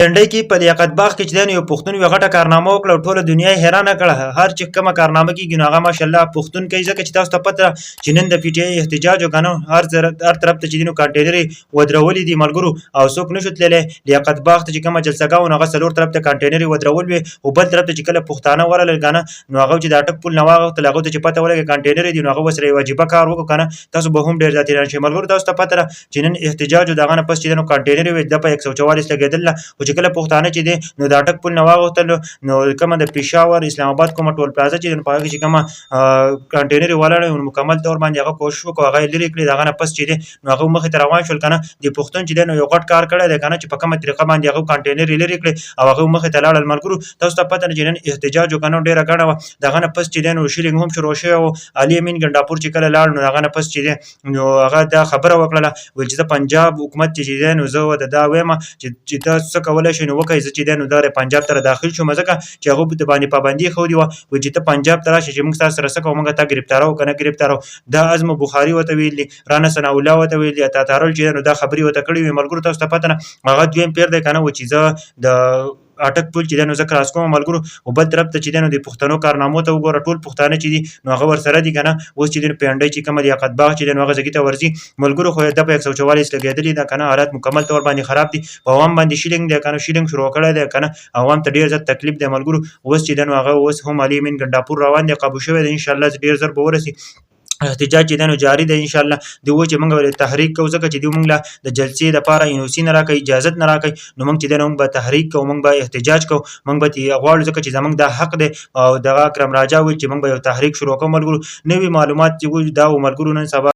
ډنډۍ کې په لیاقت باغ کې چې دی نو یو پښتون یوه غټه کارنامه وکړه او ټوله دنیا یې حیرانه کړه. هر چې کومه کارنامه کېږي نو هغه ماشاءالله پښتون کوي، ځکه چې تاسو ته پته ده چې نن د پي ټي آی احتجاج وکړه، هر طرف ته چې دي نو کانټینر یې ودرولي دي ملګرو، او څوک نشو تللی لیاقت باغ ته چې کومه جلسه وه نو هغه څلور طرف ته کانټینر یې ودرول وې، او بل طرف ته چې کله پښتانه ورغلل که نه نو هغه چې د اټک پل نه واوښتل، هغوی ته چې پته ولګېده کانټینر دي نو هغه ورسره یو عجیبه کار وکړو که نه، تاسو به هم ډېر زیات حیران شئ ملګرو. تاسو ته پته ده چې نن احتجاج و، د هغه نه پس چې دی نو کانټینر یې د په 144 لګېدل، خو چې کله پښتانه چې دی نو د اټک پل نه واوښتل نو کومه د پېښور اسلام آباد کومه ټول پلازه چې دی په هغه کې چې کومه کانټینر یې ولاړه نو مکمل طور باندې هغه کوشش وکړو هغه یې لرې کړي، د هغه نه پس چې دی نو هغه مخې ته روان شول که نه. د پښتون چې دی نو یو غټ کار کړی دی که نه، چې په کومه طریقه باندې هغه کانټینر یې لرې کړي او هغه مخې ته لاړل ملګرو. تاسو ته پته ده چې نن احتجاج وکړه نو ډېره ګڼه وه، د هغه نه پس چې دی نو شیلینګ هم شروع شوی و. علي امین ګنډاپور چې کله لاړ نو د هغه نه پس چې دی نو هغه دا خبره وکړله، ویل چې زه پنجاب حکومت چې دی نو زه د دا وایم چې تاسو څه کولی شئ نو وکړئ، زه چې دی نو دغه پنجاب ته داخل شوم ځکه چې هغوی د باندې پابندي ایښودې وه، وایي چې ته پنجاب ته راشه چې موږ ستا سره څه کوو، موږ تا ګرفتاروو که نه ګرفتاروو. دا عزم بخاري ورته ویل دي، رانا ثناالله ورته ویل دي، عطاطهرل چې دی نو دا خبرې ورته کړې وي ملګرو. تاسو ته پته ده هغه دویم پیر دی که نه، و چې زه د اټک پل چې دی نو زه کراس کوم ملګرو، او بل طرف ته چې دی نو د پښتنو کارنامو ته وګوره، ټول پښتانه چې دي نو هغه ورسره دي که نه. اوس چې دی نو پنډۍ چې کومه لیاقت باغ چې دی نو هغه ځګي ته ورځي ملګرو، خو د په 144 لګېدلي ده که نه، حالات مکمل طور باندې خراب دي. په عوام باندې شیلینګ دی که نه، شیلینګ شروع کړی دی که نه، عوام ته ډېر زیات تکلیف دی ملګرو. اوس چې دی نو هغه اوس هم علي امین ګنډاپور روان دی، قابو شوی دی، انشاءالله ډېر ژر به ورسي. احتجاج چې دی نو جاري دی انشاءالله. دوی وایي چې موږ به تحریک کوو، ځکه چې دوی موږ له د جلسې دپاره NOC نه راکوي، اجازت نه راکوي، نو موږ چې دی نو موږ به تحریک کوو، موږ به احتجاج کوو، موږ به غواړو ځکه چې زموږ دا حق دی. او دغه اکرم راجا ویل چې موږ به یو تحریک شروع کوو ملګرو. نوي معلومات چې دا و ملګرو نن سبا